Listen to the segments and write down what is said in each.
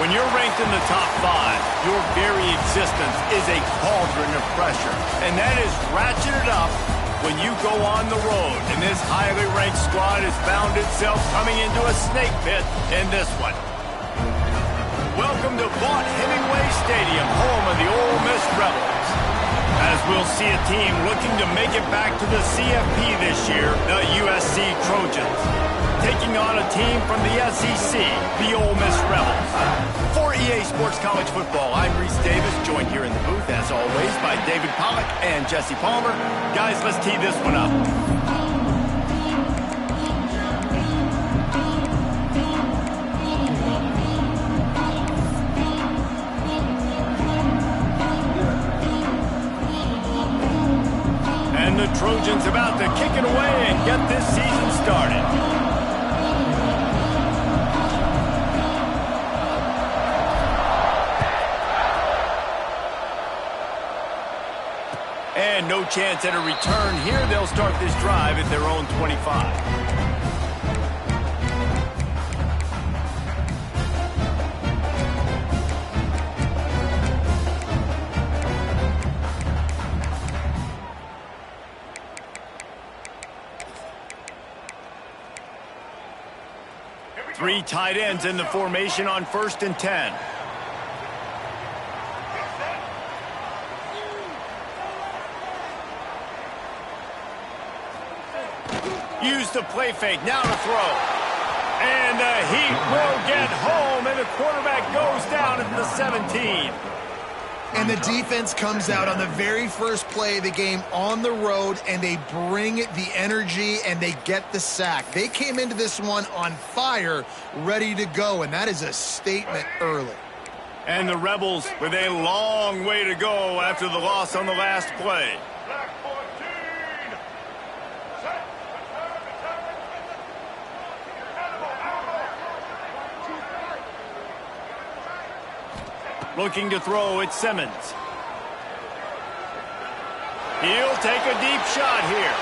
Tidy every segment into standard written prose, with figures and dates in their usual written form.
When you're ranked in the top 5, your very existence is a cauldron of pressure. And that is ratcheted up when you go on the road. And this highly ranked squad has found itself coming into a snake pit in this one. Welcome to Vaught Hemingway Stadium, home of the Ole Miss Rebels. As we'll see a team looking to make it back to the CFP this year, the USC Trojans, taking on a team from the SEC, the Ole Miss Rebels. For EA Sports College Football, I'm Reese Davis, joined here in the booth, as always, by David Pollack and Jesse Palmer. Guys, let's tee this one up. And the Trojans about to kick it away and get this season started. And no chance at a return here. They'll start this drive at their own 25. Three tight ends in the formation on 1st and 10. Use the play fake, now to throw. And the heat will get home, and the quarterback goes down at the 17. And the defense comes out on the very first play of the game on the road, and they bring the energy, and they get the sack. They came into this one on fire, ready to go, and that is a statement early. And the Rebels with a long way to go after the loss on the last play. Looking to throw, it's Simmons. He'll take a deep shot here.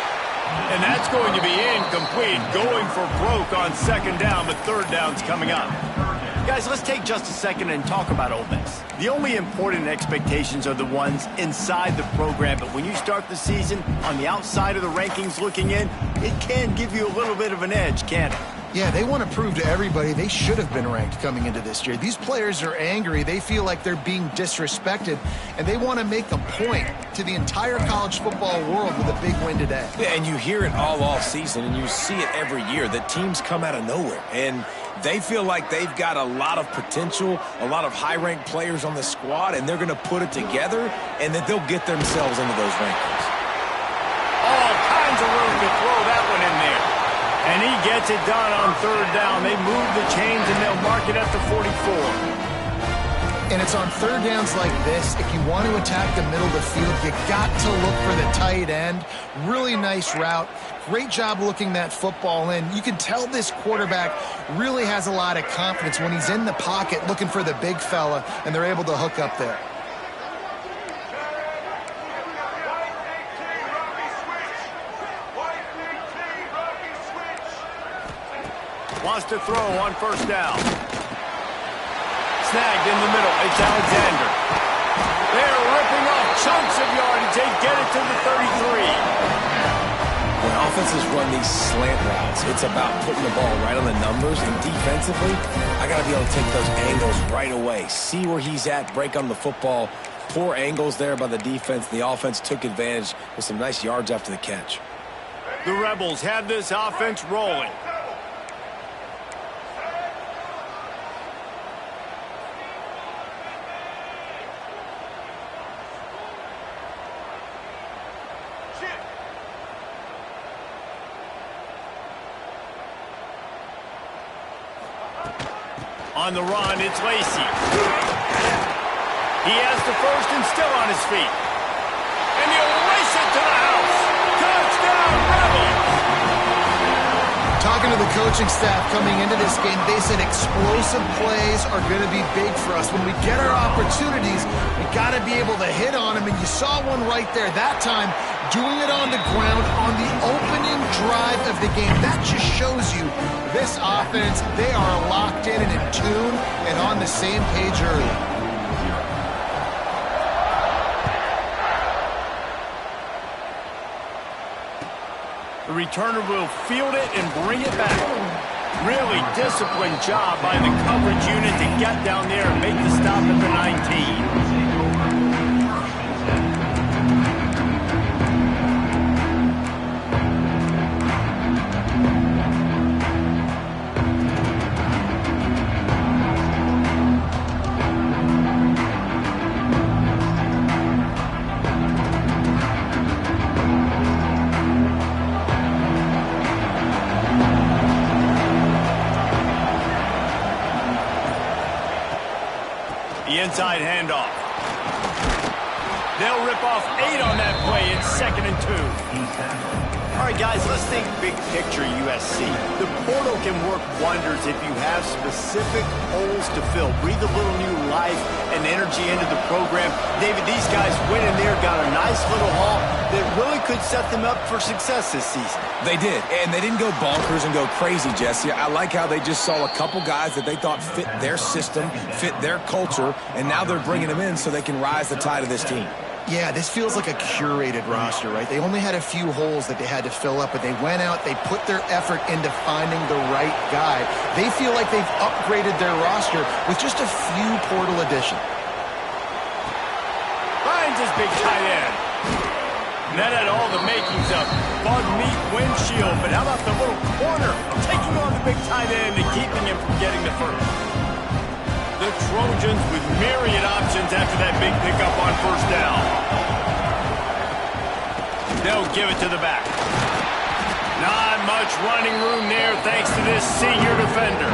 And that's going to be incomplete, going for broke on 2nd down, but 3rd down's coming up. Guys, let's take just a second and talk about Ole Miss. The only important expectations are the ones inside the program, but when you start the season on the outside of the rankings looking in, it can give you a little bit of an edge, can't it? Yeah, they want to prove to everybody they should have been ranked coming into this year. These players are angry. They feel like they're being disrespected, and they want to make a point to the entire college football world with a big win today. Yeah, and you hear it all season, and you see it every year, that teams come out of nowhere. And they feel like they've got a lot of potential, a lot of high-ranked players on the squad, and they're going to put it together, and that they'll get themselves into those rankings. All kinds of room to throw that one in there. And he gets it done on 3rd down. They move the chains, and they'll mark it at the 44. And it's on 3rd downs like this, if you want to attack the middle of the field, you got to look for the tight end. Really nice route. Great job looking that football in. You can tell this quarterback really has a lot of confidence when he's in the pocket looking for the big fella, and they're able to hook up there. Wants to throw on 1st down. Snagged in the middle. It's Alexander. They're ripping off chunks of yardage. They get it to the 33. When offenses run these slant routes, it's about putting the ball right on the numbers. And defensively, I got to be able to take those angles right away. See where he's at, break on the football. Poor angles there by the defense. The offense took advantage with some nice yards after the catch. The Rebels have this offense rolling. On the run, it's Lacey. He has the 1st and still on his feet. And he'll race it to the house. Touchdown, Rebels! Talking to the coaching staff coming into this game, they said explosive plays are going to be big for us. When we get our opportunities, we got to be able to hit on them, and you saw one right there. That time, doing it on the ground on the opening drive of the game. That just shows you this offense, they are locked in and in tune and on the same page early. The returner will field it and bring it back. Really disciplined job by the coverage unit to get down there and make the stop at the 19. Inside handoff. They'll rip off 8 on that play. It's 2nd and 2. All right, guys, let's think big picture USC. The portal can work wonders if you have specific holes to fill. Breathe a little new life and energy into the program. David, these guys went in there, got a nice little haul that really could set them up for success this season. They did, and they didn't go bonkers and go crazy, Jesse. I like how they just saw a couple guys that they thought fit their system, fit their culture, and now they're bringing them in so they can rise the tide of this team. Yeah, this feels like a curated roster, right? They only had a few holes that they had to fill up, but they went out, they put their effort into finding the right guy. They feel like they've upgraded their roster with just a few portal additions. Finds his big tight end. And that had all the makings of bug meat windshield, but how about the little corner taking on the big tight end and keeping him from getting the first? The Trojans with myriad options after that big pickup on 1st down. They'll give it to the back. Not much running room there thanks to this senior defender.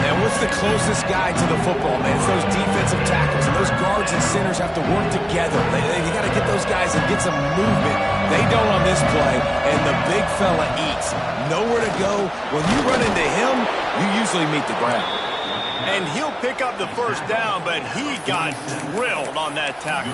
And what's the closest guy to the football, man? It's those defensive tackles, and those guards and centers have to work together. They got to get those guys and get some movement. They don't on this play, and the big fella eats. Nowhere to go. When you run into him, you usually meet the ground. And he'll pick up the 1st down, but he got drilled on that tackle.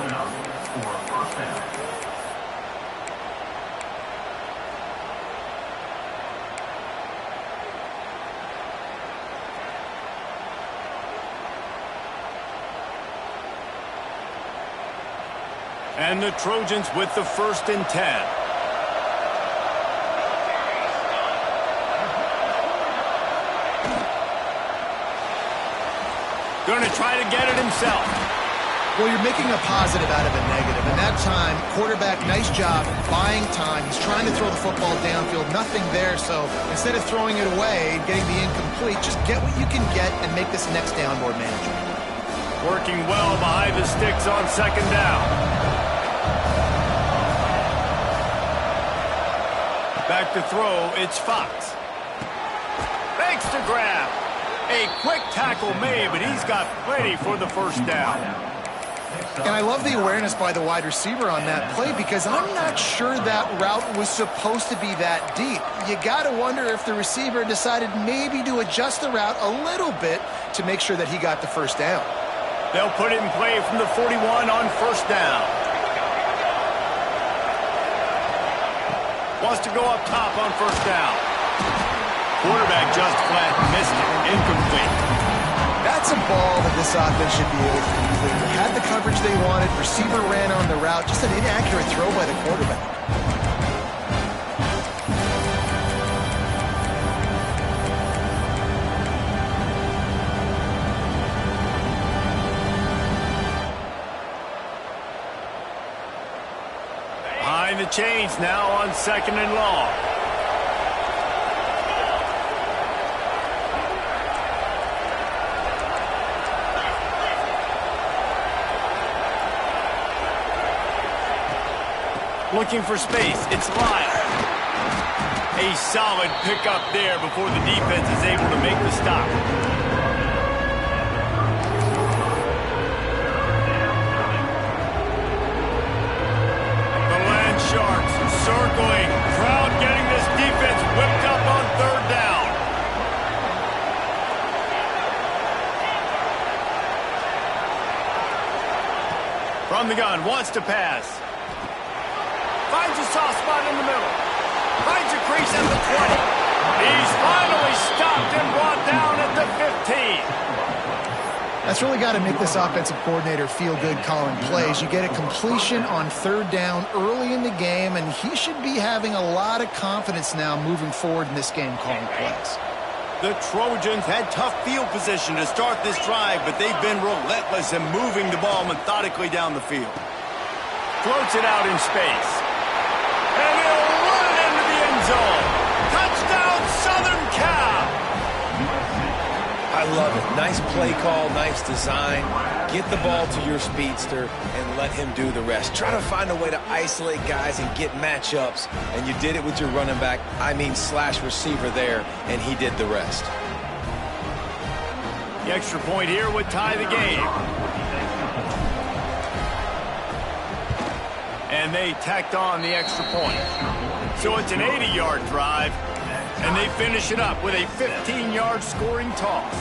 And the Trojans with the 1st and 10. Going to try to get it himself. Well, you're making a positive out of a negative. And that time, quarterback, nice job, buying time. He's trying to throw the football downfield. Nothing there, so instead of throwing it away and getting the incomplete, just get what you can get and make this next down more manageable. Working well behind the sticks on 2nd down. Back to throw, it's Fox. Thanks to grab. A quick tackle made, but he's got plenty for the 1st down. And I love the awareness by the wide receiver on that play because I'm not sure that route was supposed to be that deep. You got to wonder if the receiver decided maybe to adjust the route a little bit to make sure that he got the 1st down. They'll put it in play from the 41 on 1st down. Wants to go up top on 1st down. Quarterback just flat missed it. Incomplete. That's a ball that this offense should be able to complete. They had the coverage they wanted. Receiver ran on the route. Just an inaccurate throw by the quarterback. Behind the chains now on 2nd and long. Looking for space. It's Lyle. A solid pickup there before the defense is able to make the stop. The Land Sharks circling. Crowd getting this defense whipped up on 3rd down. From the gun, wants to pass. Finds a soft spot in the middle. Finds a crease at the 20. He's finally stopped and brought down at the 15. That's really got to make this offensive coordinator feel good calling plays. You get a completion on third down early in the game, and he should be having a lot of confidence now moving forward in this game calling plays. The Trojans had tough field position to start this drive, but they've been relentless in moving the ball methodically down the field. Floats it out in space. And he'll run it into the end zone. Touchdown, Southern Cal! I love it. Nice play call, nice design. Get the ball to your speedster and let him do the rest. Try to find a way to isolate guys and get matchups, and you did it with your running back, slash receiver there, and he did the rest. The extra point here would tie the game. And they tacked on the extra point. So it's an 80-yard drive. And they finish it up with a 15-yard scoring toss.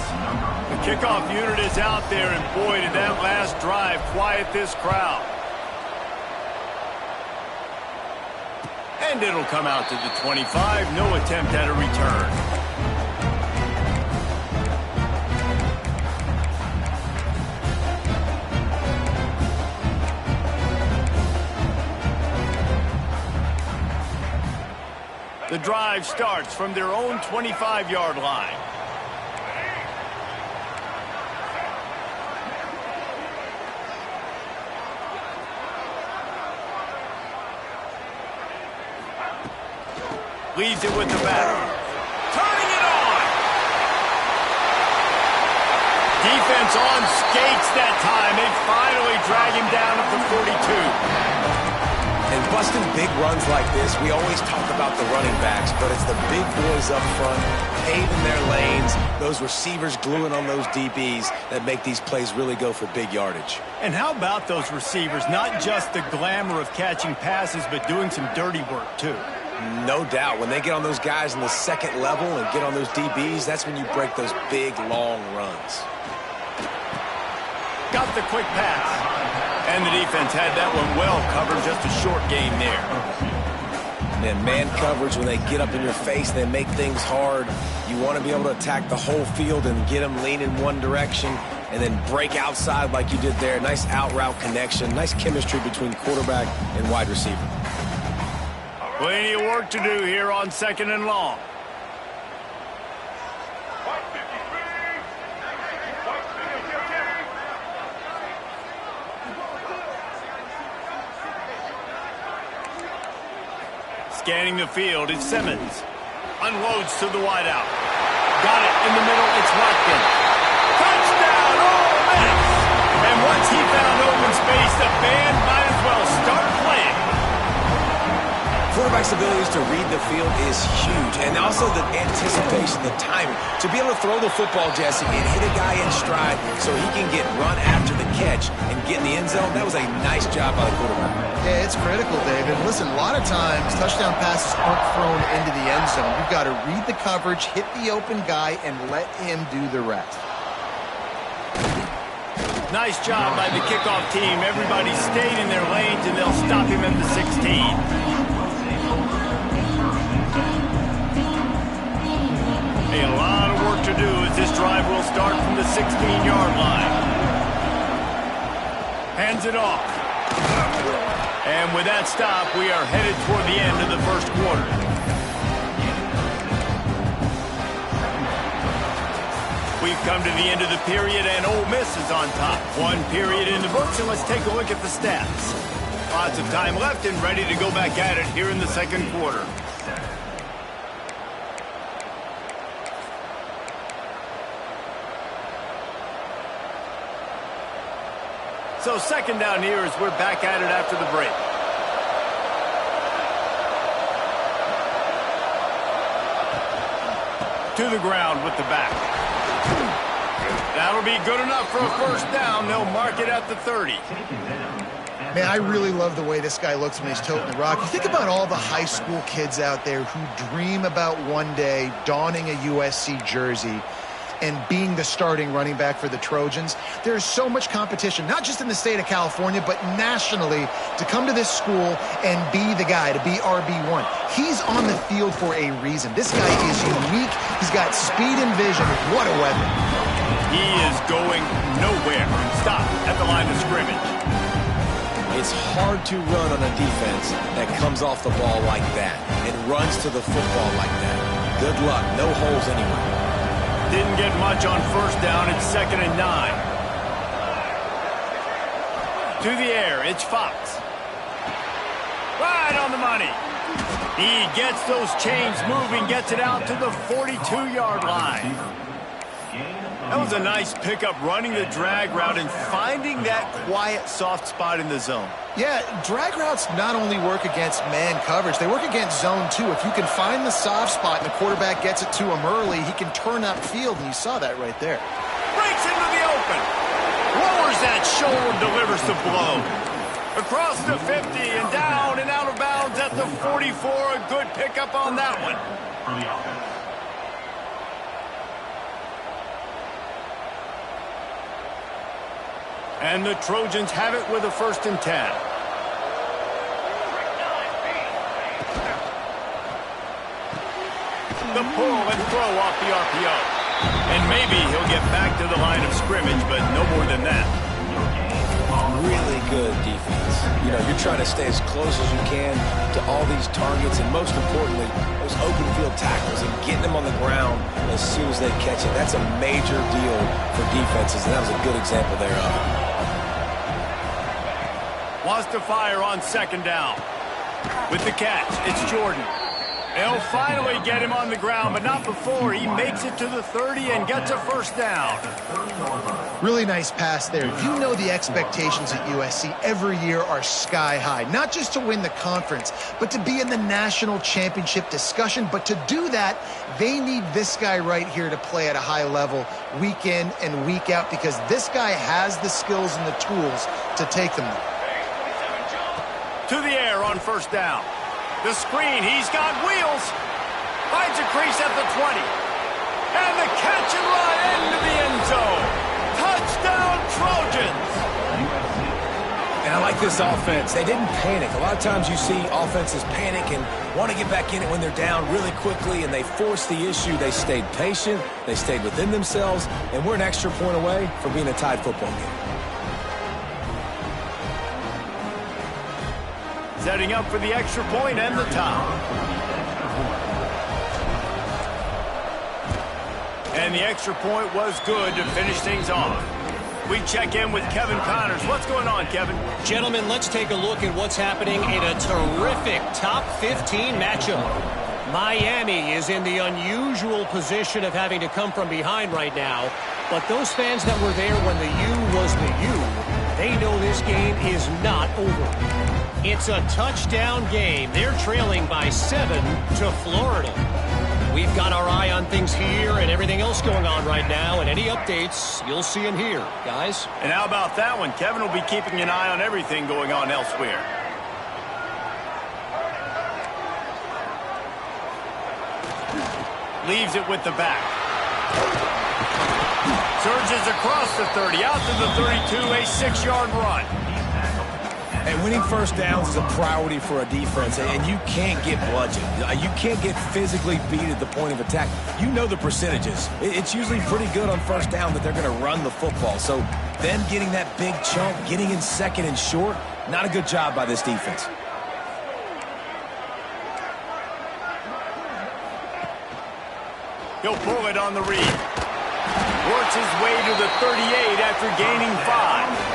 The kickoff unit is out there, and boy, did that last drive quiet this crowd. And it'll come out to the 25. No attempt at a return. The drive starts from their own 25-yard line. Leaves it with the back. Turning it on! Defense on skates that time. They finally drag him down at the 42. And busting big runs like this, we always talk about the running backs, but it's the big boys up front, paving their lanes, those receivers gluing on those DBs that make these plays really go for big yardage. And how about those receivers? Not just the glamour of catching passes, but doing some dirty work, too. No doubt. When they get on those guys in the second level and get on those DBs, that's when you break those big, long runs. Got the quick pass. And the defense had that one well covered, just a short gain there. And man coverage, when they get up in your face, they make things hard. You want to be able to attack the whole field and get them lean in one direction and then break outside like you did there. Nice out route connection, nice chemistry between quarterback and wide receiver. Plenty of work to do here on 2nd and long. Scanning the field, it's Simmons. Unloads to the wideout. Got it in the middle, it's Watkins. Touchdown, Ole Miss! And once he found open space, the band might as well start playing. Quarterback's abilities to read the field is huge, and also the anticipation, the timing. To be able to throw the football, Jesse, and hit a guy in stride so he can get run after the catch and get in the end zone, that was a nice job by the quarterback. Yeah, it's critical, David. Listen, a lot of times touchdown passes aren't thrown into the end zone. You've got to read the coverage, hit the open guy, and let him do the rest. Nice job by the kickoff team. Everybody stayed in their lanes, and they'll stop him at the 16. A lot of work to do as this drive will start from the 16-yard line. Hands it off. And with that stop, we are headed toward the end of the first quarter. We've come to the end of the period, and Ole Miss is on top. One period in the books, and let's take a look at the stats. Lots of time left and ready to go back at it here in the second quarter. So second down here as we're back at it after the break. To the ground with the back. That'll be good enough for a first down. They'll mark it at the 30. Man, I really love the way this guy looks when he's toting the rock. You think about all the high school kids out there who dream about one day donning a USC jersey. and being the starting running back for the Trojans. There's so much competition, not just in the state of California, but nationally, to come to this school and be the guy, to be RB1. He's on the field for a reason. This guy is unique. He's got speed and vision. What a weapon. He is going nowhere. Stop at the line of scrimmage. It's hard to run on a defense that comes off the ball like that and runs to the football like that. Good luck. No holes anywhere. Didn't get much on first down. It's 2nd and 9. To the air. It's Fox. Right on the money. He gets those chains moving, gets it out to the 42-yard line. That was a nice pickup, running the drag route and finding that quiet, soft spot in the zone. Yeah, drag routes not only work against man coverage, they work against zone too. If you can find the soft spot and the quarterback gets it to him early, he can turn upfield, and you saw that right there. Breaks into the open. Lowers that shoulder, delivers the blow. Across the 50 and down and out of bounds at the 44. A good pickup on that one. And the Trojans have it with a 1st and 10. The pull and throw off the RPO. And maybe he'll get back to the line of scrimmage, but no more than that. Really good defense. You know, you're trying to stay as close as you can to all these targets, and most importantly, those open field tackles and getting them on the ground as soon as they catch it. That's a major deal for defenses, and that was a good example there of it. Wants to fire on 2nd down. With the catch, it's Jordan. They'll finally get him on the ground, but not before. He makes it to the 30 and gets a 1st down. Really nice pass there. You know the expectations at USC every year are sky high. Not just to win the conference, but to be in the national championship discussion. But to do that, they need this guy right here to play at a high level week in and week out, because this guy has the skills and the tools to take them there. To the air on 1st down. The screen, he's got wheels. Finds a crease at the 20. And the catch and run into the end zone. Touchdown, Trojans. And I like this offense. They didn't panic. A lot of times you see offenses panic and want to get back in it when they're down really quickly, and they force the issue. They stayed patient. They stayed within themselves, and we're an extra point away from being a tied football game. Setting up for the extra point and the tie. And the extra point was good to finish things off. We check in with Kevin Connors. What's going on, Kevin? Gentlemen, let's take a look at what's happening in a terrific top 15 matchup. Miami is in the unusual position of having to come from behind right now. But those fans that were there when the U was the U, they know this game is not over. It's a touchdown game. They're trailing by 7 to Florida. We've got our eye on things here and everything else going on right now, and any updates, you'll see them here, guys. And how about that one? Kevin will be keeping an eye on everything going on elsewhere. Leaves it with the back. Surges across the 30, out to the 32, a 6-yard run. And winning first downs is a priority for a defense, and you can't get bludgeoned. You can't get physically beat at the point of attack. You know the percentages. It's usually pretty good on first down that they're going to run the football. So them getting that big chunk, getting in 2nd and short, not a good job by this defense. He'll pull it on the read. Works his way to the 38 after gaining 5.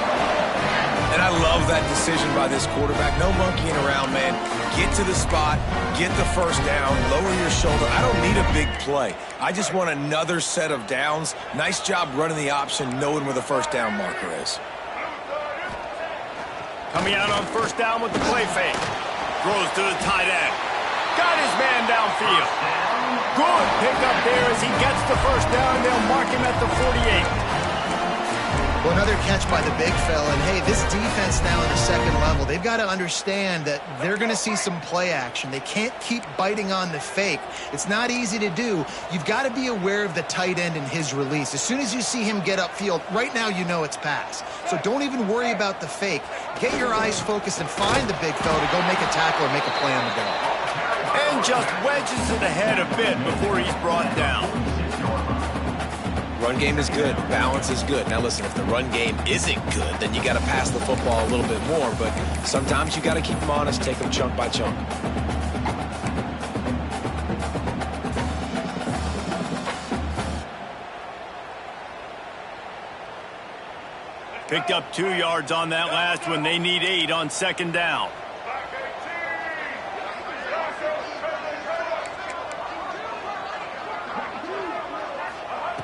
And I love that decision by this quarterback. No monkeying around, man. Get to the spot, get the first down, lower your shoulder. I don't need a big play. I just want another set of downs. Nice job running the option, knowing where the first down marker is. Coming out on first down with the play fake. Throws to the tight end. Got his man downfield. Good pickup there as he gets the first down, and they'll mark him at the 48. Well, another catch by the big fella. And, hey, this defense now in the second level, they've got to understand that they're going to see some play action. They can't keep biting on the fake. It's not easy to do. You've got to be aware of the tight end and his release. As soon as you see him get upfield, right now you know it's pass. So don't even worry about the fake. Get your eyes focused and find the big fella to go make a tackle or make a play on the go. And just wedges it ahead a bit before he's brought down. Run game is good. Balance is good. Now, listen, if the run game isn't good, then you got to pass the football a little bit more. But sometimes you got to keep them honest, take them chunk by chunk. Picked up 2 yards on that last one. They need 8 on second down.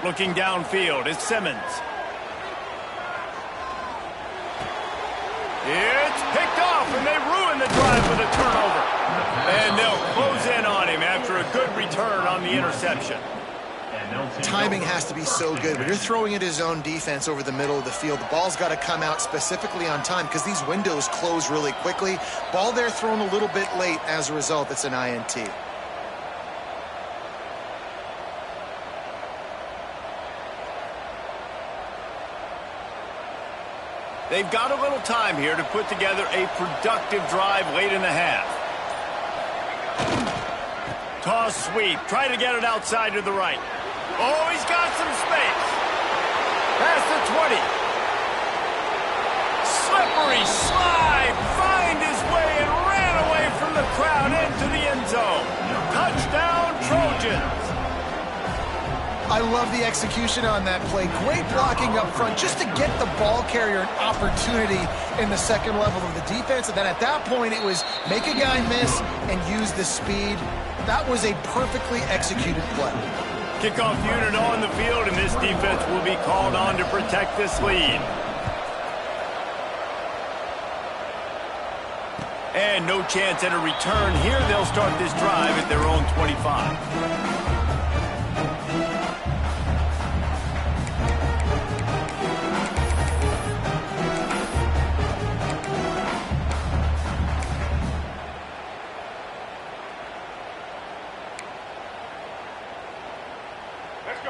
Looking downfield, it's Simmons. It's picked off, and they ruin the drive with a turnover. And they'll close in on him after a good return on the interception. Timing has to be so good. When you're throwing at his own defense over the middle of the field, the ball's got to come out specifically on time because these windows close really quickly. Ball there thrown a little bit late. As a result, it's an INT. They've got a little time here to put together a productive drive late in the half. Toss sweep. Try to get it outside to the right. Oh, he's got some space. Past the 20. Slippery slide. Find his way and ran away from the crowd into the end zone. Touchdown, Trojans. I love the execution on that play. Great blocking up front just to get the ball carrier an opportunity in the second level of the defense. And then at that point, it was make a guy miss and use the speed. That was a perfectly executed play. Kickoff unit on the field, and this defense will be called on to protect this lead. And no chance at a return here. They'll start this drive at their own 25.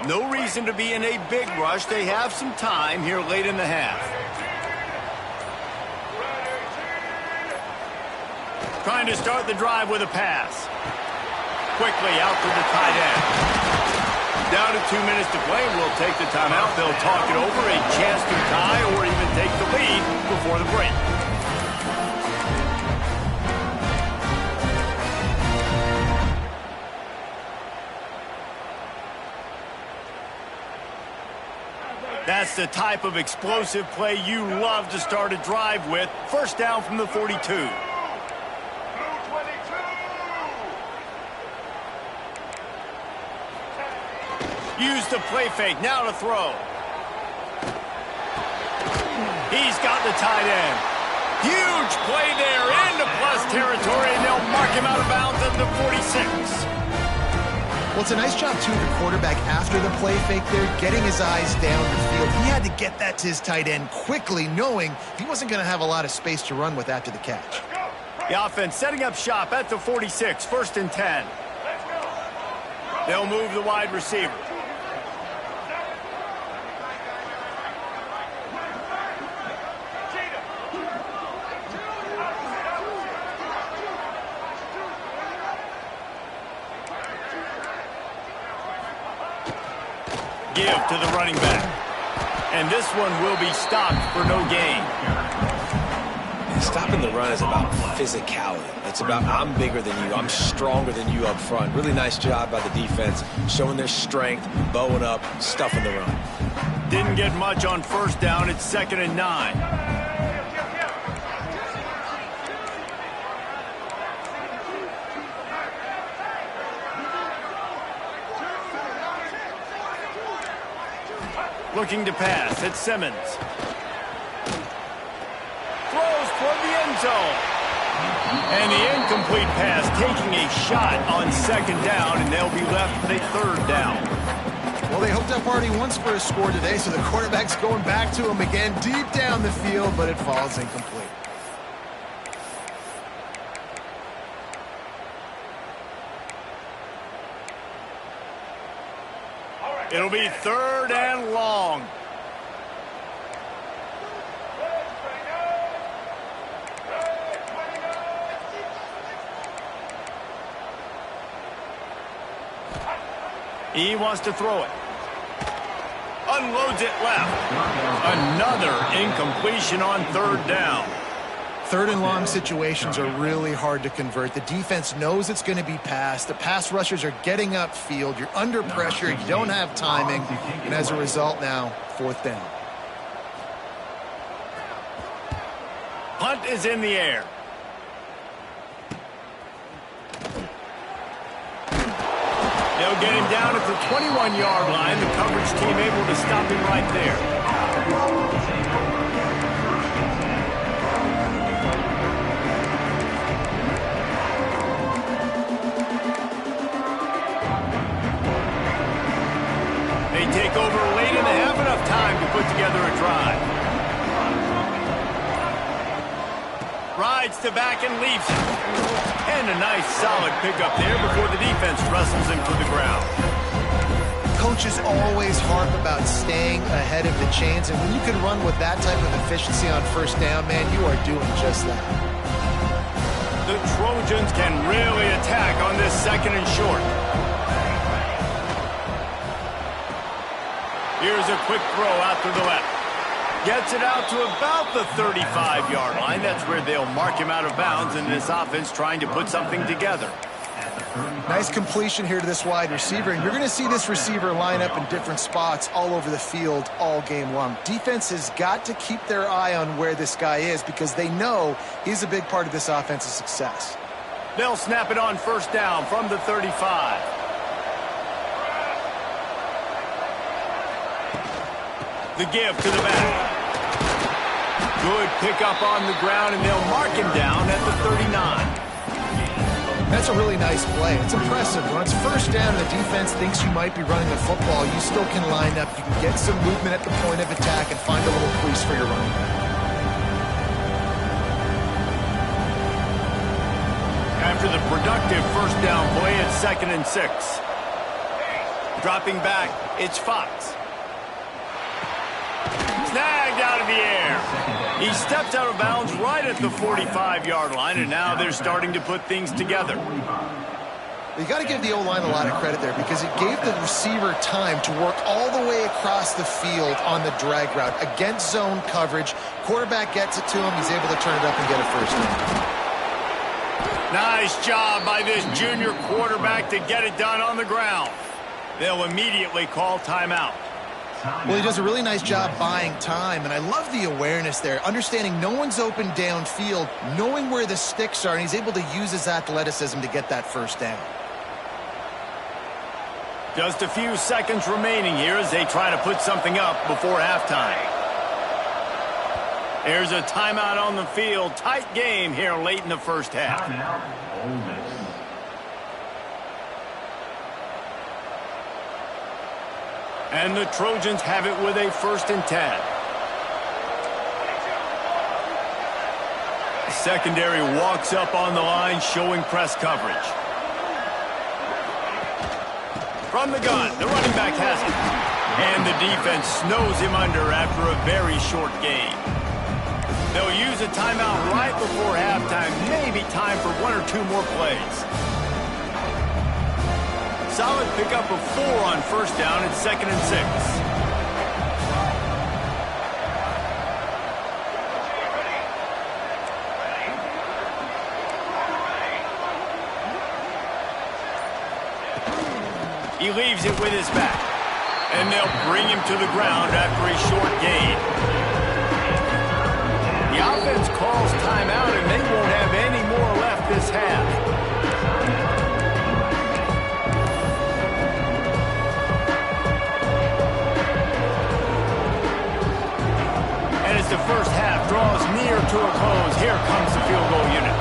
No reason to be in a big rush. They have some time here late in the half. Trying to start the drive with a pass. Quickly out to the tight end. Down to 2 minutes to play. We'll take the timeout. They'll talk it over. A chance to tie or even take the lead before the break. That's the type of explosive play you love to start a drive with. First down from the 42. Use the play fake. Now to throw. He's got the tight end. Huge play there into plus territory, and they'll mark him out of bounds at the 46. Well, it's a nice job, too, of the quarterback after the play fake there, getting his eyes down the field. He had to get that to his tight end quickly, knowing he wasn't going to have a lot of space to run with after the catch. The offense setting up shop at the 46, first and 10. They'll move the wide receiver. Give to the running back. And this one will be stopped for no gain. Stopping the run is about physicality. It's about I'm bigger than you. I'm stronger than you up front. Really nice job by the defense, showing their strength, bowing up, stuffing the run. Didn't get much on first down. It's 2nd and 9. Looking to pass. It's Simmons. Throws toward the end zone. And the incomplete pass taking a shot on second down, and they'll be left with a third down. Well, they hoped up already once for a score today, so the quarterback's going back to him again deep down the field, but it falls incomplete. It'll be 3rd and long. He wants to throw it. Unloads it left. Another incompletion on 3rd down. 3rd and long situations are really hard to convert. The defense knows it's going to be passed. The pass rushers are getting upfield. You're under pressure. You don't have timing. And as a result now, 4th down. Punt is in the air. They'll get him down at the 21-yard line. The coverage team able to stop him right there. They take over late and they have enough time to put together a drive. Rides to back and leaves it. And a nice solid pickup there before the defense wrestles him to the ground. Coaches always harp about staying ahead of the chains, and when you can run with that type of efficiency on 1st down, man, you are doing just that. The Trojans can really attack on this 2nd and short. Here's a quick throw out to the left. Gets it out to about the 35-yard line. That's where they'll mark him out of bounds, and this offense trying to put something together. Nice completion here to this wide receiver, and you're going to see this receiver line up in different spots all over the field all game long. Defense has got to keep their eye on where this guy is because they know he's a big part of this offense's success. They'll snap it on 1st down from the 35. The give to the back. Good pickup on the ground, and they'll mark him down at the 39. That's a really nice play. It's impressive. When it's 1st down and the defense thinks you might be running the football, you still can line up. You can get some movement at the point of attack and find a little crease for your running back. After the productive 1st down play, it's 2nd and 6. Dropping back, it's Fox. Snagged out of the air. He steps out of bounds right at the 45-yard line, and now they're starting to put things together. You got to give the O-line a lot of credit there because it gave the receiver time to work all the way across the field on the drag route against zone coverage. Quarterback gets it to him. He's able to turn it up and get a 1st down. Nice job by this junior quarterback to get it done on the ground. They'll immediately call timeout. Well, he does a really nice job buying time, and I love the awareness there, understanding no one's open downfield, knowing where the sticks are, and he's able to use his athleticism to get that 1st down. Just a few seconds remaining here as they try to put something up before halftime. There's a timeout on the field. Tight game here late in the 1st half. And the Trojans have it with a 1st and 10. The secondary walks up on the line, showing press coverage. From the gun, the running back has it. And the defense snows him under after a very short gain. They'll use a timeout right before halftime. Maybe time for 1 or 2 more plays. Solid pickup of 4 on 1st down. It's 2nd and 6. He leaves it with his back. And they'll bring him to the ground after a short gain. The offense calls timeout, and they won't have any more left this half. As the 1st half draws near to a close, here comes the field goal unit.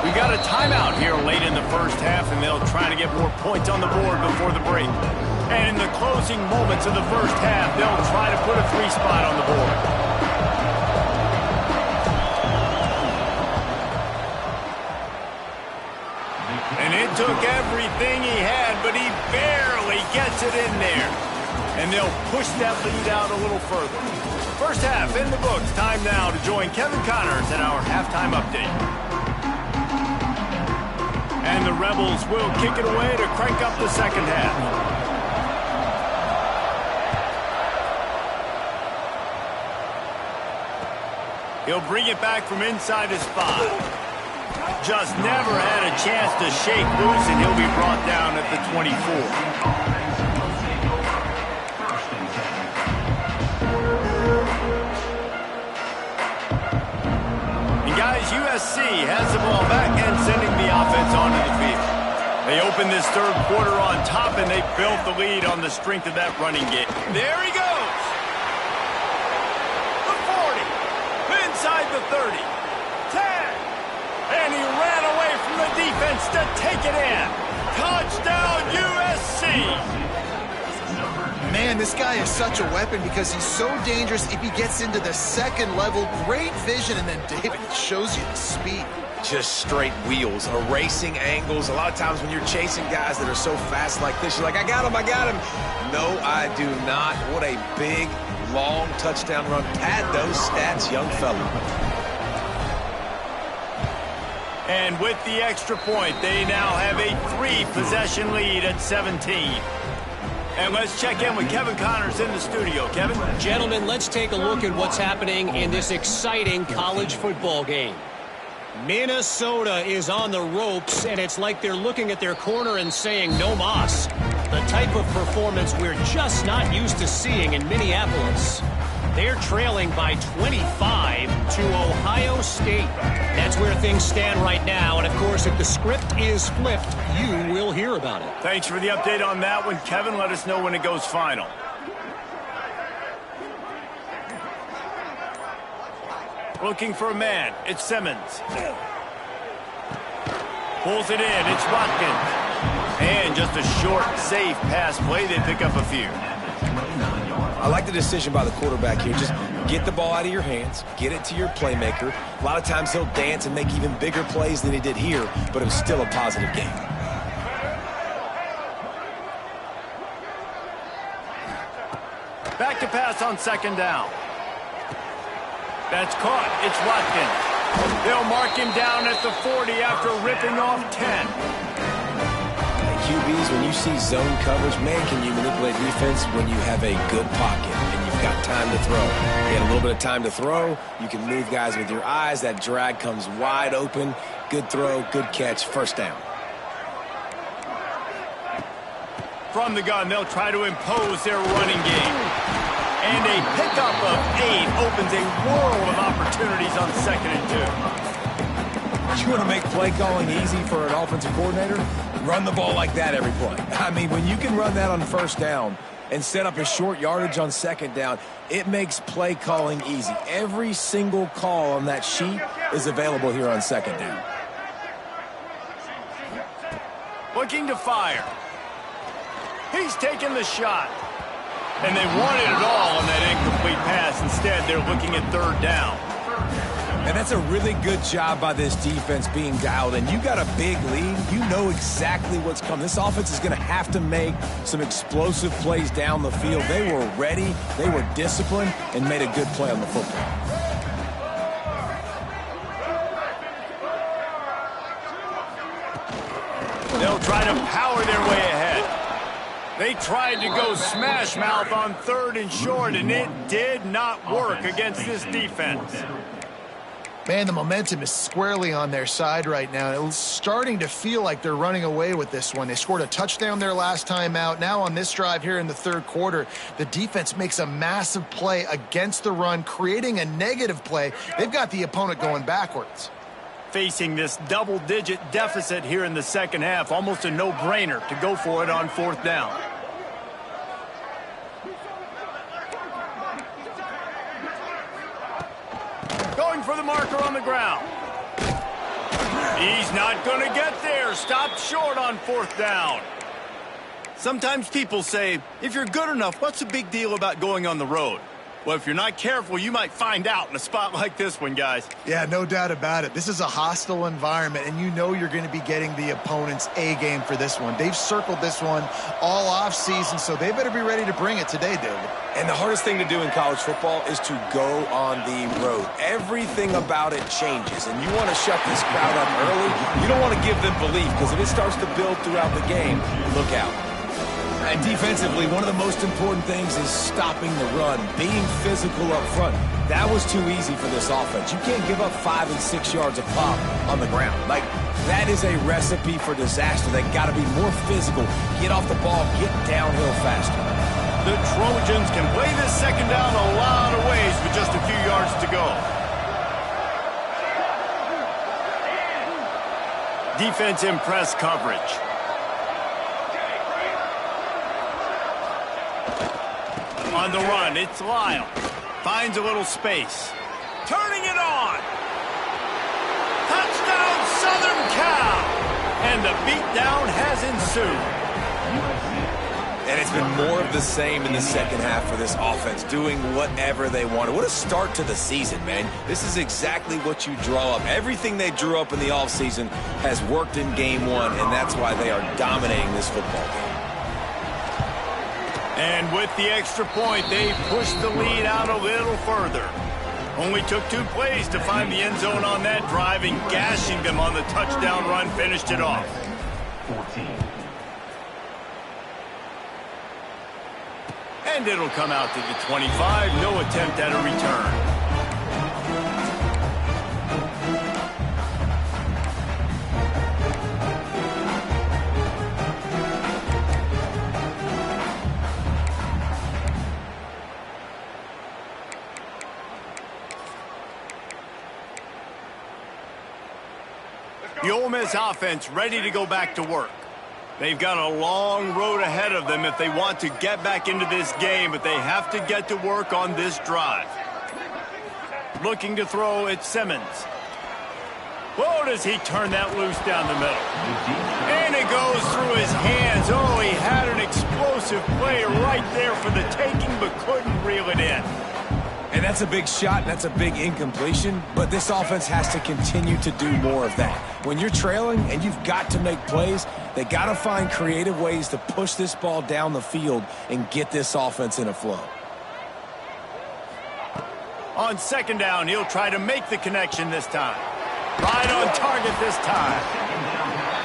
We got a timeout here late in the 1st half, and they'll try to get more points on the board before the break. And in the closing moments of the first half, they'll try to put a 3-spot on the board. And it took everything he had, but he barely gets it in there. And they'll push that lead out a little further. First half in the books. Time now to join Kevin Connors in our halftime update. And the Rebels will kick it away to crank up the second half. He'll bring it back from inside his 5. Just never had a chance to shake loose, and he'll be brought down at the 24. USC has the ball back and sending the offense onto the field. They open this third quarter on top, and they built the lead on the strength of that running game. There he goes. The 40. Inside the 30. 10. And he ran away from the defense to take it in. Touchdown, USC. Man, this guy is such a weapon because he's so dangerous if he gets into the second level. Great vision, and then David shows you the speed. Just straight wheels, erasing angles. A lot of times when you're chasing guys that are so fast like this, you're like, I got him, I got him. No, I do not. What a big, long touchdown run. Pad those stats, young fella. And with the extra point, they now have a 3-possession lead at 17. And let's check in with Kevin Connors in the studio. Kevin? Gentlemen, let's take a look at what's happening in this exciting college football game. Minnesota is on the ropes, and it's like they're looking at their corner and saying, no mas. The type of performance we're just not used to seeing in Minneapolis. They're trailing by 25 to Ohio State. That's where things stand right now. And, of course, if the script is flipped, you will hear about it. Thanks for the update on that one, Kevin. Let us know when it goes final. Looking for a man. It's Simmons. Pulls it in. It's Watkins. And just a short, safe pass play. They pick up a few. I like the decision by the quarterback here. Just get the ball out of your hands, get it to your playmaker. A lot of times he'll dance and make even bigger plays than he did here, but it was still a positive game. Back to pass on second down. That's caught. It's Watkins. They'll mark him down at the 40 after ripping off 10. QBs, when you see zone coverage, man, can you manipulate defense when you have a good pocket and you've got time to throw. You had a little bit of time to throw. You can move guys with your eyes. That drag comes wide open. Good throw, good catch, first down. From the gun, they'll try to impose their running game. And a pickup of 8 opens a world of opportunities on 2nd and 2. You want to make play calling easy for an offensive coordinator? Run the ball like that every play. I mean, when you can run that on first down and set up a short yardage on second down, it makes play calling easy. Every single call on that sheet is available here on second down. Looking to fire. He's taking the shot. And they wanted it all on that incomplete pass. Instead, they're looking at third down. And that's a really good job by this defense being dialed in. You got a big lead. You know exactly what's coming. This offense is going to have to make some explosive plays down the field. They were ready, they were disciplined, and made a good play on the football. They'll try to power their way ahead. They tried to go smash mouth on 3rd and short, and it did not work against this defense. Man, the momentum is squarely on their side right now. It's starting to feel like they're running away with this one. They scored a touchdown their last time out. Now on this drive here in the third quarter, the defense makes a massive play against the run, creating a negative play. They've got the opponent going backwards. Facing this double-digit deficit here in the second half, almost a no-brainer to go for it on 4th down. Going for the marker on the ground. He's not going to get there. Stopped short on 4th down. Sometimes people say, if you're good enough, what's the big deal about going on the road? Well, if you're not careful, you might find out in a spot like this one, guys. Yeah, no doubt about it. This is a hostile environment, and you know you're going to be getting the opponent's A game for this one. They've circled this one all off season, so they better be ready to bring it today, David. And the hardest thing to do in college football is to go on the road. Everything about it changes, and you want to shut this crowd up early. You don't want to give them belief, because if it starts to build throughout the game, look out. And defensively, one of the most important things is stopping the run, being physical up front. That was too easy for this offense. You can't give up 5 and 6 yards of pop on the ground. Like, that is a recipe for disaster. They got to be more physical, get off the ball, get downhill faster. The Trojans can play this second down a lot of ways with just a few yards to go. Defense in press coverage. On the run, it's Lyle. Finds a little space. Turning it on. Touchdown, Southern Cal. And the beatdown has ensued. And it's been more of the same in the second half for this offense, doing whatever they wanted. What a start to the season, man. This is exactly what you draw up. Everything they drew up in the offseason has worked in game one, and that's why they are dominating this football game. And with the extra point, they pushed the lead out a little further. Only took 2 plays to find the end zone on that drive, and gashing them on the touchdown run finished it off. 14. And it'll come out to the 25. No attempt at a return. The Ole Miss offense ready to go back to work. They've got a long road ahead of them if they want to get back into this game, but they have to get to work on this drive. Looking to throw, it's Simmons. Whoa, does he turn that loose down the middle. And it goes through his hands. Oh, he had an explosive play right there for the taking, but couldn't reel it in. And that's a big shot, and that's a big incompletion, but this offense has to continue to do more of that. When you're trailing and you've got to make plays, they got to find creative ways to push this ball down the field and get this offense in a flow. On second down, he'll try to make the connection this time. Right on target this time.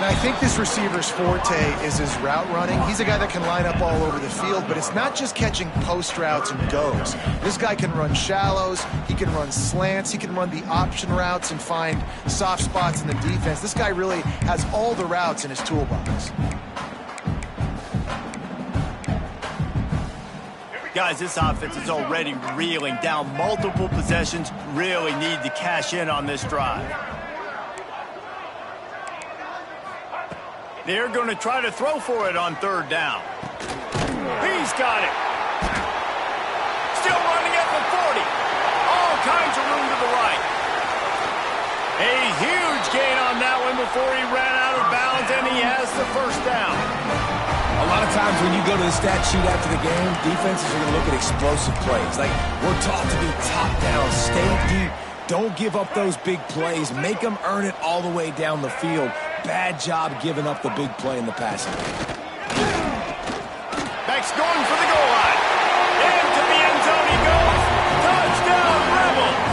Now, I think this receiver's forte is his route running. He's a guy that can line up all over the field, but it's not just catching post routes and goes. This guy can run shallows, he can run slants, he can run the option routes and find soft spots in the defense. This guy really has all the routes in his toolbox. Guys, this offense is already reeling down multiple possessions. Really need to cash in on this drive. They're going to try to throw for it on third down. He's got it. Still running at the 40. All kinds of room to the right. A huge gain on that one before he ran out of bounds, and he has the first down. A lot of times when you go to the stat sheet after the game, defenses are going to look at explosive plays. Like, we're taught to be top down, stay deep. Don't give up those big plays. Make them earn it all the way down the field. Bad job giving up the big play in the passing game. Beck's going for the goal line. Into the end zone he goes. Touchdown, Rebels.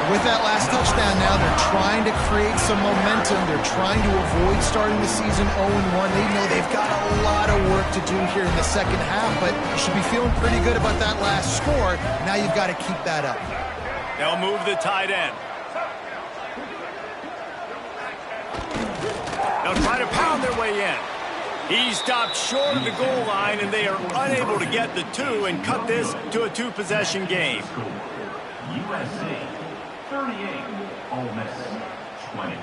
With that last touchdown now, they're trying to create some momentum. They're trying to avoid starting the season 0-1. They know they've got a lot of work to do here in the second half, but you should be feeling pretty good about that last score. Now you've got to keep that up. They'll move the tight end. They'll try to pound their way in. He stopped short of the goal line, and they are unable to get the 2 and cut this to a 2-possession game. USA 38, Ole Miss 20.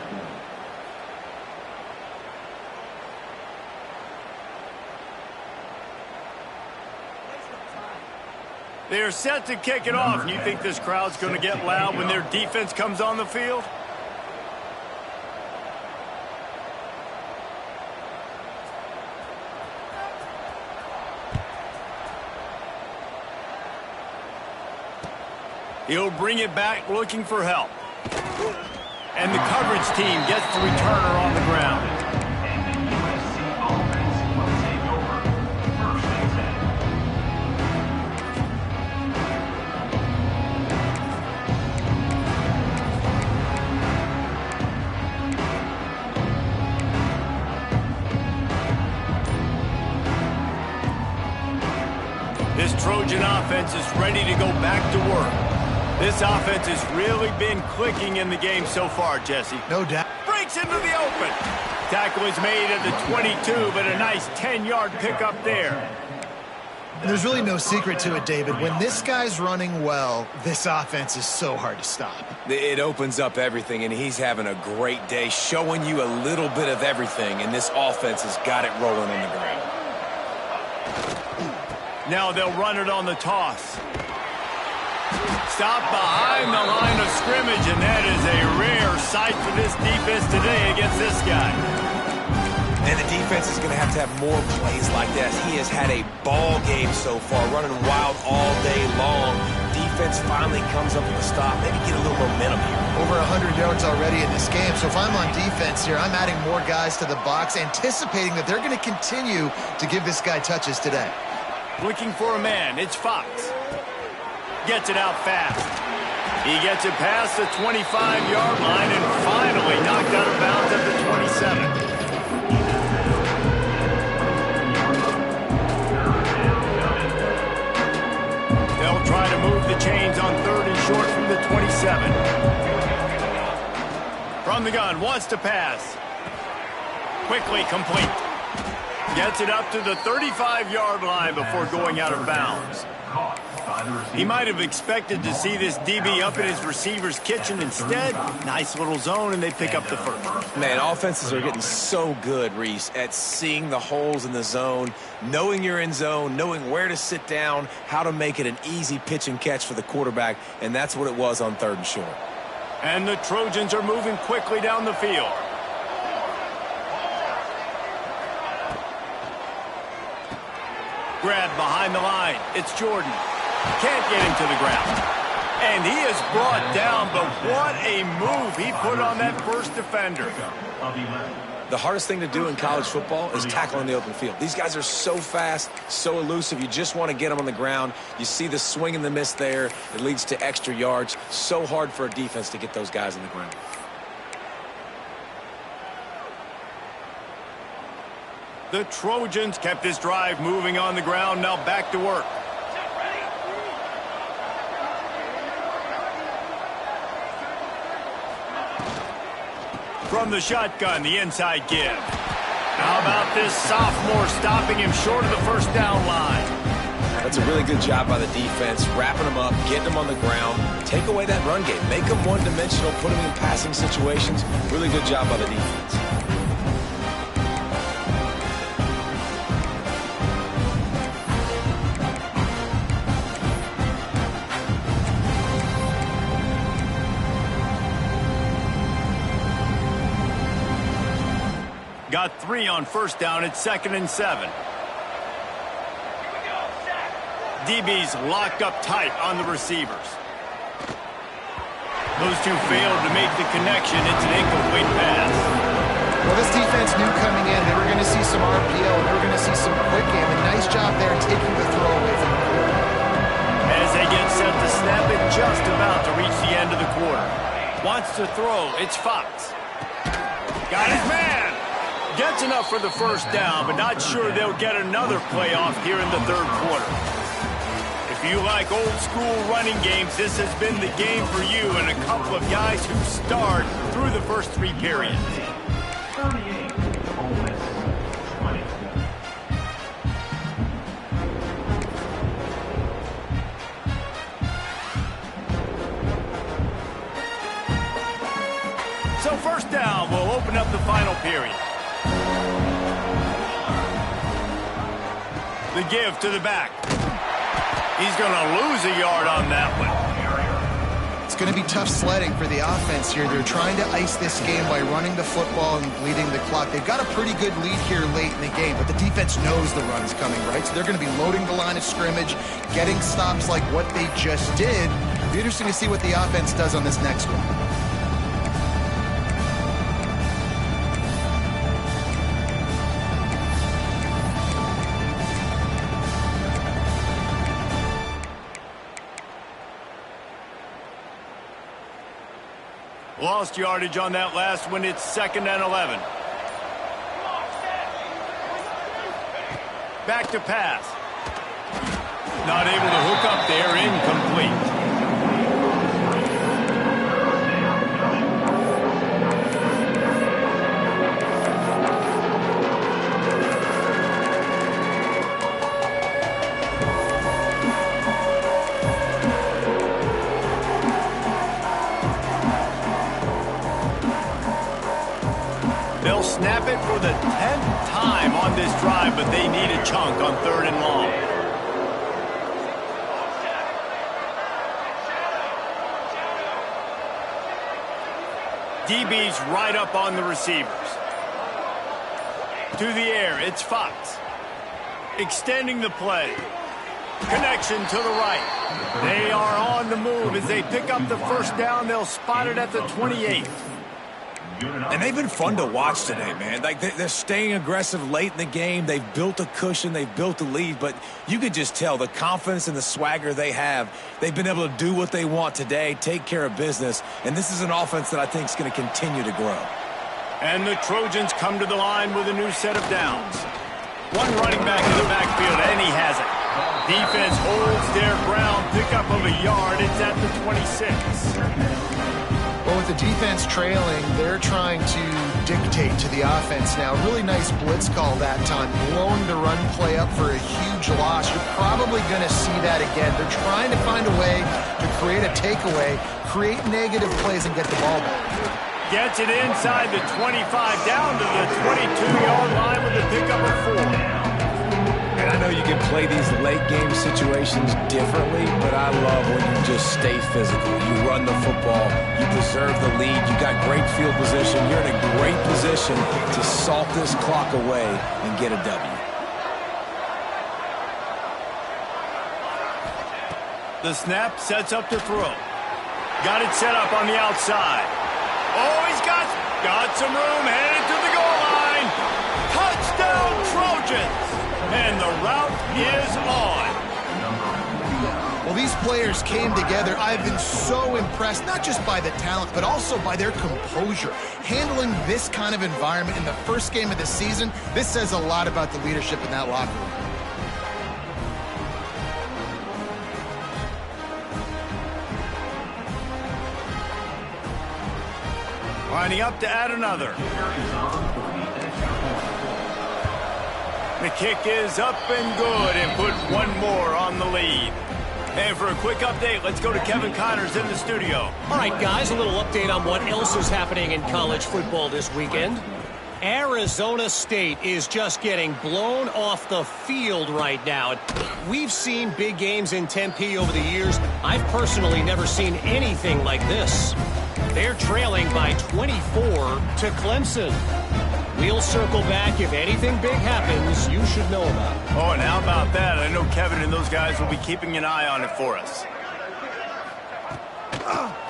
They're set to kick it off, and you think this crowd's going to get loud when their defense comes on the field? He'll bring it back looking for help. And the coverage team gets the returner on the ground. And the USC offense will take over. First and 10. This Trojan offense is ready to go back to work. This offense has really been clicking in the game so far, Jesse. No doubt. Breaks into the open. Tackle is made at the 22, but a nice 10-yard pickup there. And there's really no secret to it, David. When this guy's running well, this offense is so hard to stop. It opens up everything, and he's having a great day, showing you a little bit of everything, and this offense has got it rolling on the ground. Now they'll run it on the toss. Stop behind the line of scrimmage, and that is a rare sight for this defense today against this guy. And the defense is going to have more plays like that. He has had a ball game so far, running wild all day long. Defense finally comes up with a stop, maybe get a little momentum here. Over 100 yards already in this game, so if I'm on defense here, I'm adding more guys to the box, anticipating that they're going to continue to give this guy touches today. Looking for a man, it's Fox. Gets it out fast. He gets it past the 25-yard line and finally knocked out of bounds at the 27. They'll try to move the chains on 3rd and short from the 27. From the gun, wants to pass. Quickly complete. Gets it up to the 35-yard line before going out of bounds. He might have expected to see this DB up in his receiver's kitchen. Instead, nice little zone, and they pick up the first. Man, offenses are getting so good, Reese, at seeing the holes in the zone, knowing you're in zone, knowing where to sit down, how to make it an easy pitch and catch for the quarterback, and that's what it was on 3rd and short. And the Trojans are moving quickly down the field. Grab behind the line. It's Jordan. Can't get him to the ground. And he is brought down, but what a move he put on that first defender. The hardest thing to do in college football is tackle in the open field. These guys are so fast, so elusive. You just want to get them on the ground. You see the swing and the miss there. It leads to extra yards. So hard for a defense to get those guys on the ground. The Trojans kept this drive moving on the ground. Now back to work. From the shotgun, the inside give. How about this sophomore stopping him short of the first down line? That's a really good job by the defense, wrapping them up, getting them on the ground. Take away that run game. Make them one-dimensional, put them in passing situations. Really good job by the defense. Got 3 on first down at 2nd and 7. DB's locked up tight on the receivers. Those two failed to make the connection. It's an incomplete pass. Well, this defense knew coming in they were going to see some RPO, and they were going to see some quick game. A nice job there taking the throw away from the quarterback. As they get set to snap it, just about to reach the end of the quarter. Wants to throw. It's Fox. Got his man. Gets enough for the first down, but not sure they'll get another play off here in the 3rd quarter. If you like old school running games, this has been the game for you and a couple of guys who starred through the first 3 periods. 38, Ole Miss 20. So first down will open up the final period. The give to the back. He's going to lose a yard on that one. It's going to be tough sledding for the offense here. They're trying to ice this game by running the football and leading the clock. They've got a pretty good lead here late in the game, but the defense knows the run's coming, right? So they're going to be loading the line of scrimmage, getting stops like what they just did, It'll be interesting to see what the offense does on this next one. Lost yardage on that last one. It's 2nd and 11. Back to pass. Not able to hook up there. Incomplete. They'll snap it for the 10th time on this drive, but they need a chunk on 3rd and long. DB's right up on the receivers. To the air, it's Fox. Extending the play. Connection to the right. They are on the move as they pick up the first down. They'll spot it at the 28. And they've been fun to watch today, man. Like they're staying aggressive late in the game. They've built a cushion. They've built a lead. But you could just tell the confidence and the swagger they have. They've been able to do what they want today, take care of business. And this is an offense that I think is going to continue to grow. And the Trojans come to the line with a new set of downs. One running back in the backfield, and he has it. Defense holds their ground. Pickup of a yard. It's at the 26. Well, with the defense trailing, they're trying to dictate to the offense now. Really nice blitz call that time, blowing the run play up for a huge loss. You're probably going to see that again. They're trying to find a way to create a takeaway, create negative plays, and get the ball back. Gets it inside the 25, down to the 22-yard line with a pickup of 4. And I know you can play these late-game situations differently, but I love when you just stay physical. You run the football, you preserve the lead, you got great field position. You're in a great position to salt this clock away and get a W. The snap sets up to throw. Got it set up on the outside. Oh, he's got some room, headed to the goal line. Touchdown, Trojans! And the route is on. Well, these players came together. I've been so impressed, not just by the talent, but also by their composure. Handling this kind of environment in the first game of the season, this says a lot about the leadership in that locker room. Lining up to add another. The kick is up and good and put one more on the lead. And for a quick update, let's go to Kevin Connors in the studio. All right, guys, a little update on what else is happening in college football this weekend. Arizona State is just getting blown off the field right now. We've seen big games in Tempe over the years. I've personally never seen anything like this. They're trailing by 24 to Clemson. We'll circle back. If anything big happens, you should know about it. Oh, and how about that? I know Kevin and those guys will be keeping an eye on it for us.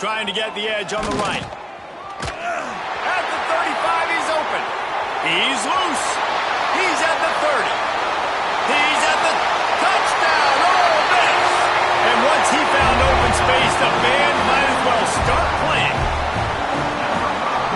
Trying to get the edge on the right. At the 35, he's open. He's loose. He's at the 30. He's at the touchdown. Oh, miss. And once he found open space, the band might as well start playing.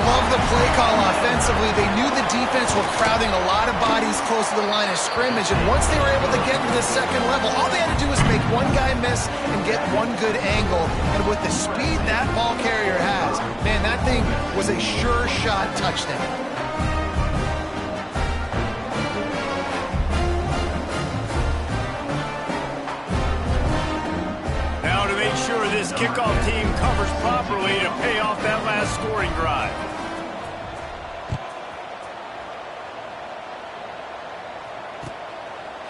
Love the play call offensively. They knew the defense were crowding a lot of bodies close to the line of scrimmage, and once they were able to get to the second level, all they had to do was make one guy miss and get one good angle. And with the speed that ball carrier has, man, that thing was a sure shot touchdown. Now to make sure this kickoff team covers properly to pay off that last scoring drive.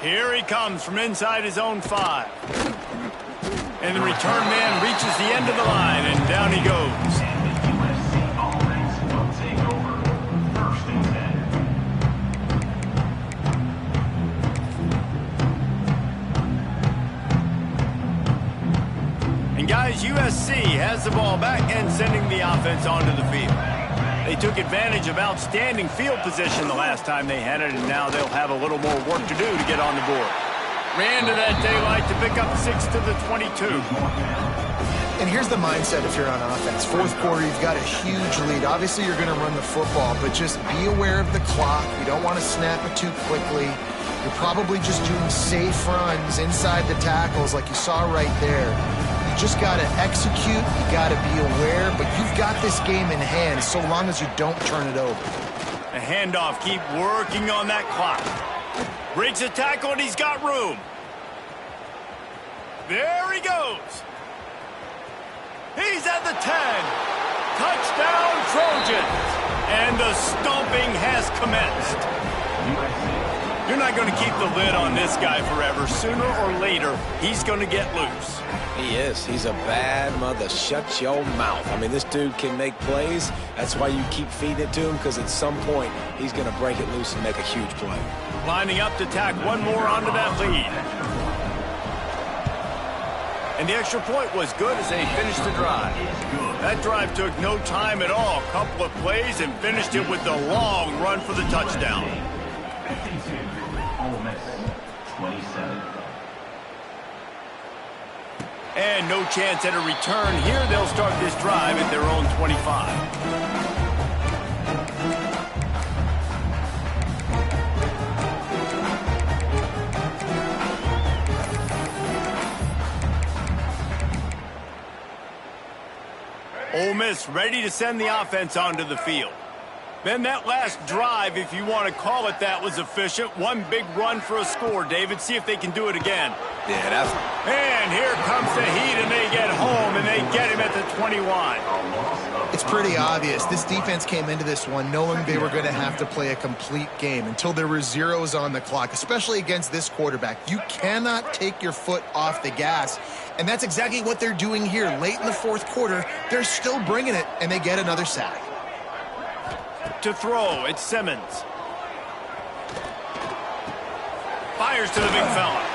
Here he comes from inside his own 5. And the return man reaches the end of the line, and down he goes. And guys, USC gets the ball back and sending the offense onto the field. They took advantage of outstanding field position the last time they had it, and now they'll have a little more work to do to get on the board. Ran to that daylight to pick up 6 to the 22. And here's the mindset if you're on offense. Fourth quarter, you've got a huge lead. Obviously, you're going to run the football, but just be aware of the clock. You don't want to snap it too quickly. You're probably just doing safe runs inside the tackles like you saw right there. You just got to execute. You got to be aware, but you've got this game in hand so long as you don't turn it over. A handoff, keep working on that clock. Breaks a tackle, and he's got room. There he goes. He's at the 10. Touchdown, Trojans. And the stomping has commenced. You're not going to keep the lid on this guy forever. Sooner or later, he's going to get loose. He is. He's a bad mother. Shut your mouth. I mean, this dude can make plays. That's why you keep feeding it to him, because at some point, he's going to break it loose and make a huge play. Lining up to tack one more onto that lead. And the extra point was good as they finished the drive. That drive took no time at all. A couple of plays and finished it with the long run for the touchdown. 52, Ole Miss, 27. And no chance at a return here. They'll start this drive at their own 25. Ole Miss ready to send the offense onto the field. Then that last drive, if you want to call it that, was efficient. One big run for a score, David. See if they can do it again. Yeah, that's... And here comes the heat, and they get home, and they get him at the 21. It's pretty obvious. This defense came into this one knowing they were going to have to play a complete game until there were zeros on the clock, especially against this quarterback. You cannot take your foot off the gas, and that's exactly what they're doing here. Late in the fourth quarter, they're still bringing it, and they get another sack. To throw, it's Simmons. Fires to the big fella.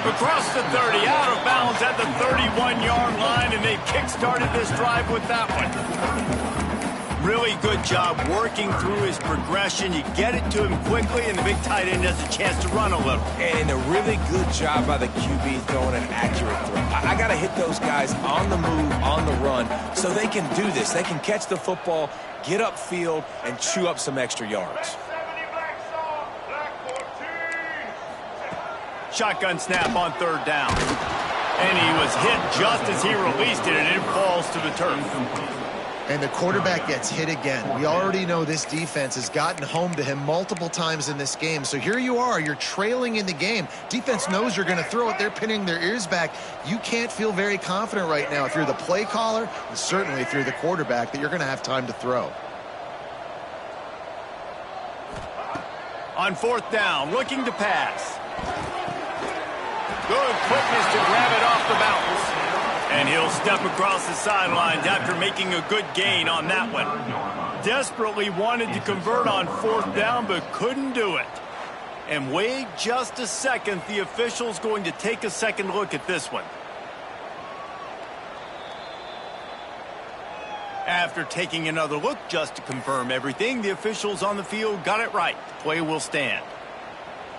Across the 30, out of bounds at the 31-yard line, and they've kick-started this drive with that one. Really good job working through his progression. You get it to him quickly, and the big tight end has a chance to run a little. And a really good job by the QB throwing an accurate throw. I got to hit those guys on the move, on the run, so they can do this. They can catch the football, get upfield, and chew up some extra yards. Shotgun snap on third down. And he was hit just as he released it, and it falls to the turf. And the quarterback gets hit again. We already know this defense has gotten home to him multiple times in this game. So here you are, you're trailing in the game. Defense knows you're going to throw it. They're pinning their ears back. You can't feel very confident right now if you're the play caller, and certainly if you're the quarterback, that you're going to have time to throw. On fourth down, looking to pass. Good quickness to grab it off the bounce. And he'll step across the sidelines after making a good gain on that one. Desperately wanted to convert on fourth down, but couldn't do it. And wait just a second. The official's going to take a second look at this one. After taking another look just to confirm everything, the officials on the field got it right. The play will stand.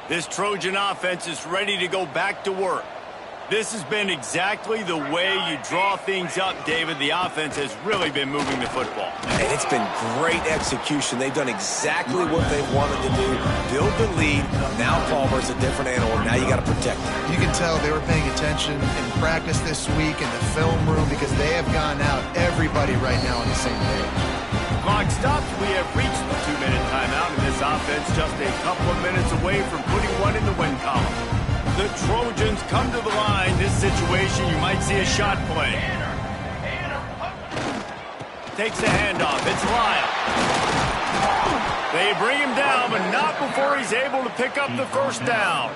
This Trojan offense is ready to go back to work. This has been exactly the way you draw things up, David. The offense has really been moving the football. And it's been great execution. They've done exactly what they wanted to do. Build the lead. Now Palmer's a different animal. Now you got to protect him. You can tell they were paying attention in practice this week in the film room because they have gone out, everybody right now on the same page. Clock stopped. We have reached the 2-minute timeout, and this offense just a couple of minutes away from putting one in the win column. The Trojans come to the line. This situation, you might see a shot play. Takes a handoff. It's Lyle. They bring him down, but not before he's able to pick up the first down.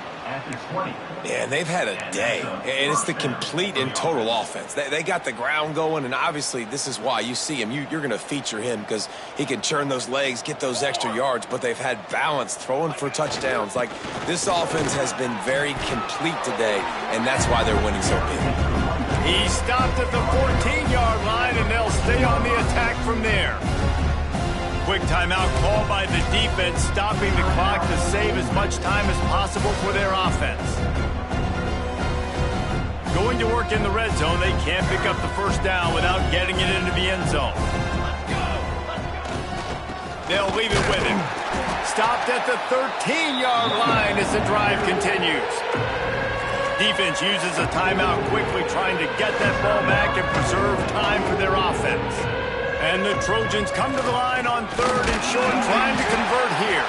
Yeah, and they've had a day. And it's the complete and total offense. They got the ground going, and obviously this is why you see him. You're going to feature him because he can churn those legs, get those extra yards, but they've had balance, throwing for touchdowns. Like, this offense has been very complete today, and that's why they're winning so big. He stopped at the 14-yard line, and they'll stay on the attack from there. Quick timeout call by the defense, stopping the clock to save as much time as possible for their offense. Going to work in the red zone, they can't pick up the first down without getting it into the end zone. They'll leave it with him. Stopped at the 13-yard line as the drive continues. Defense uses a timeout quickly, trying to get that ball back and preserve time for their offense. And the Trojans come to the line on 3rd and short, trying to convert here.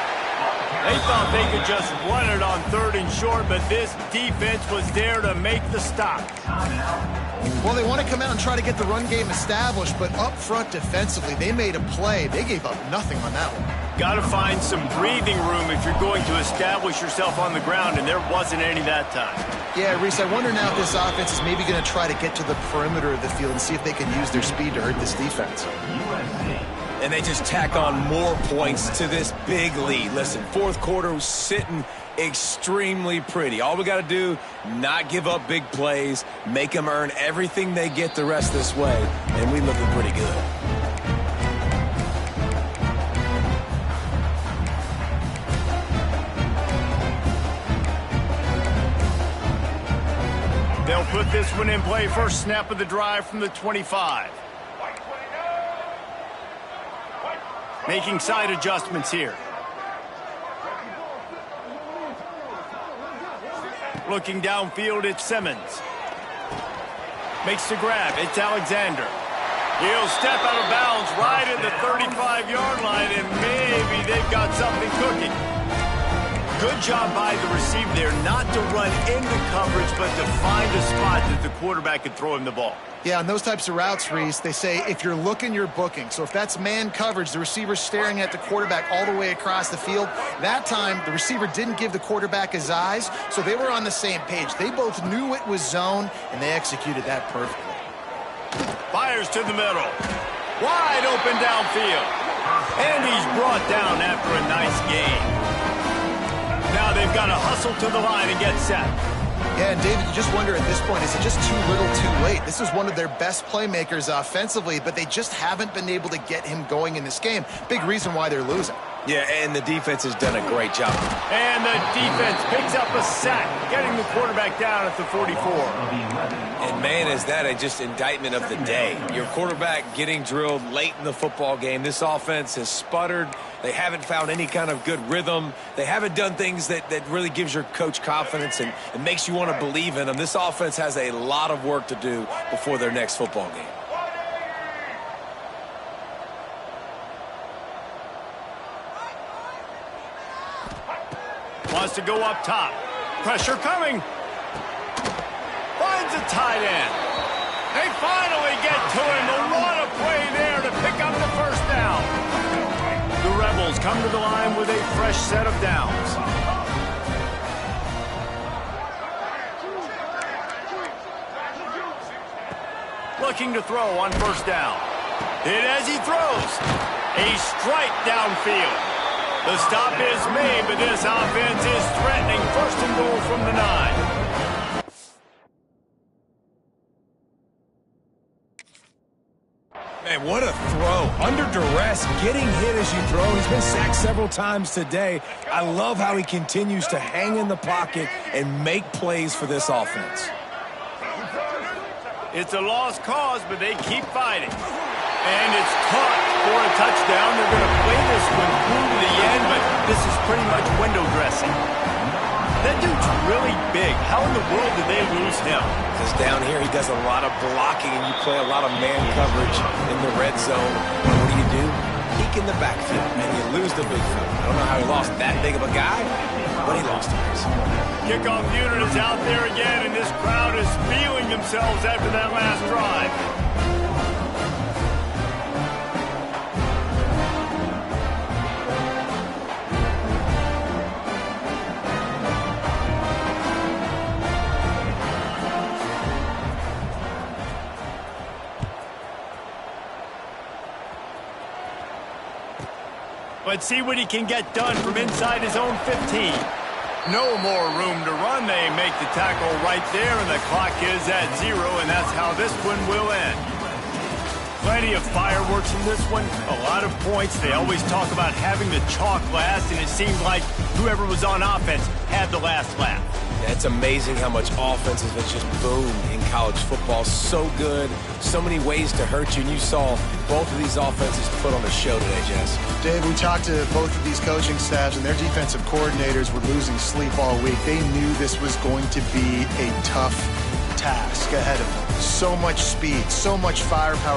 They thought they could just run it on 3rd and short, but this defense was there to make the stop. Well, they want to come out and try to get the run game established, but up front defensively, they made a play. They gave up nothing on that one. Got to find some breathing room if you're going to establish yourself on the ground, and there wasn't any that time. Yeah, Reese, I wonder now if this offense is maybe going to try to get to the perimeter of the field and see if they can use their speed to hurt this defense. And they just tack on more points to this big lead. Listen, fourth quarter was sitting extremely pretty. All we got to do, not give up big plays, make them earn everything they get the rest this way, and we looking pretty good. They'll put this one in play. First snap of the drive from the 25. Making side adjustments here. Looking downfield, it's Simmons. Makes the grab. It's Alexander. He'll step out of bounds right at the 35-yard line, and maybe they've got something cooking. Good job by the receiver there, not to run into coverage, but to find a spot that the quarterback could throw him the ball. Yeah, on those types of routes, Reese, they say if you're looking, you're booking. So if that's man coverage, the receiver's staring at the quarterback all the way across the field. That time, the receiver didn't give the quarterback his eyes, so they were on the same page. They both knew it was zone, and they executed that perfectly. Fires to the middle. Wide open downfield. And he's brought down after a nice gain. Now they've got to hustle to the line and get set. Yeah, and David, you just wonder at this point, is it just too little too late? This is one of their best playmakers offensively, but they just haven't been able to get him going in this game. Big reason why they're losing. Yeah, and the defense has done a great job. And the defense picks up a sack, getting the quarterback down at the 44. And man, is that a just indictment of the day. Your quarterback getting drilled late in the football game. This offense has sputtered. They haven't found any kind of good rhythm. They haven't done things that really gives your coach confidence and makes you want to believe in them. This offense has a lot of work to do before their next football game. Wants to go up top. Pressure coming. Finds a tight end. They finally get to him. What a play there to pick up the first down. The Rebels come to the line with a fresh set of downs. Looking to throw on first down. Hit as he throws. A strike downfield. The stop is made, but this offense is threatening. First and goal from the 9. Man, what a throw. Under duress, getting hit as you throw. He's been sacked several times today. I love how he continues to hang in the pocket and make plays for this offense. It's a lost cause, but they keep fighting. And it's caught for a touchdown. They're going to play this one through to the end, but this is pretty much window dressing. That dude's really big. How in the world did they lose him? Because down here he does a lot of blocking, and you play a lot of man coverage in the red zone. And what do? Peek in the backfield, and you lose the big fella. I don't know how he lost that big of a guy, but he lost him. Kickoff unit is out there again, and this crowd is feeling themselves after that last drive. Let's see what he can get done from inside his own 15. No more room to run. They make the tackle right there, and the clock is at 0, and that's how this one will end. Plenty of fireworks in this one, a lot of points. They always talk about having the chalk last, and it seems like whoever was on offense had the last laugh. Yeah, it's amazing how much offense has just boomed in college football. So good, so many ways to hurt you, and you saw both of these offenses put on a show today, Jess. Dave, we talked to both of these coaching staffs, and their defensive coordinators were losing sleep all week. They knew this was going to be a tough task ahead of them. So much speed, so much firepower.